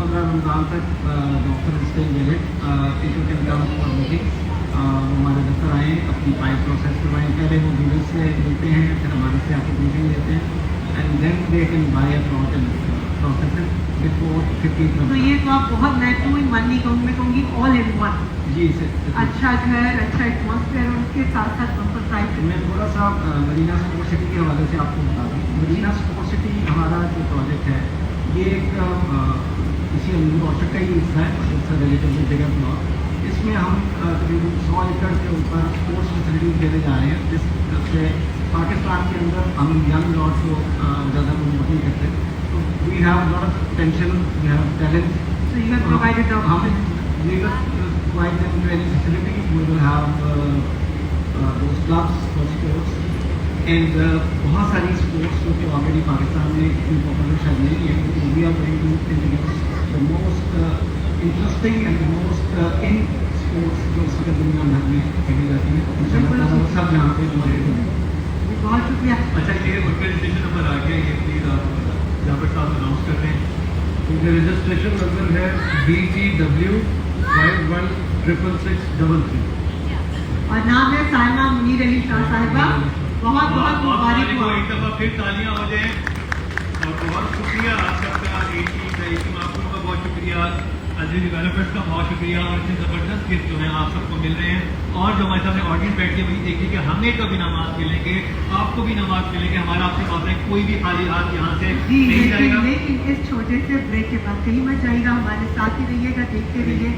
10-15 रमज़ान तक doctor stay visit people can come for meeting, हमारे दफ्तर आएँ, अपनी फाइल प्रोसेस करवाएँ, पहले वो डीलर से मिलते हैं, फिर हमारे से आके मीटिंग लेते हैं and then they can buy a plot and process before 15th तो ये तो आप बहुत, मैं 2 in 1 नहीं कहूँगी, मैं कहूँगी ऑल इन वन। जी सर। अच्छा घर, अच्छा एटमॉस्फेयर और उसके साथ साथ बम्पर प्राइस। मैं थोड़ा सा मरीना स्पोर्ट सिटी के हवाले से आपको बता दूँ। मरीना स्पोर्ट सिटी हमारा जो प्रोजेक्ट है ये एक इसी अमीर ऑर्चर्ड का ही हिस्सा है, इट्स रिलेटिवली बिगर प्लॉट। इसमें हम तकरीबन 100 एकड़ के ऊपर स्पोर्ट्स फैसिलिटीज देने जा रहे हैं, जिससे पाकिस्तान के अंदर हम यंग लॉट को ज़्यादा प्रमोट नहीं करते। तो we have lot of potential, we have talent. So you have provided the we will provide them training facilities, we will have those clubs for sports and बहुत सारी स्पोर्ट्स जो कि already Pakistan में इतनी पॉपुलर शायद नहीं है, we are going to introduce the most interesting and the most in sports जो इस वक्त दुनिया भर में खेली जाती है, वो सब यहाँ पे मौजूद हैं। बहुत शुक्रिया। अच्छा, ये रजिस्ट्रेशन नंबर आ गया, ये प्लीज आप जाफर साहब अनाउंस कर दें। रजिस्ट्रेशन नंबर है BTW516663 और नाम है साइमा मुनीर अली शाह साहिबा। बहुत बहुत मुबारक हो। एक दफ़ा फिर तालियां हो जाएं और बहुत शुक्रिया आप सबका, आपको बहुत शुक्रिया, अजय डेवलपर्स का बहुत शुक्रिया, और इतने ज़बरदस्त गिफ्ट जो है आप सबको मिल रहे हैं। और जो हमारे सामने ऑडियंस बैठ के वही देखिए कि हमें कभी नमाज मिलेंगे, आपको भी नमाज मिलेंगे, हमारा आपसे बात है, कोई भी खाली हाथ यहाँ से नहीं जाएगा। लेकिन इस छोटे से ब्रेक के बाद कहीं मत जाइएगा, हमारे साथ ही रहिएगा, देखते रहिए।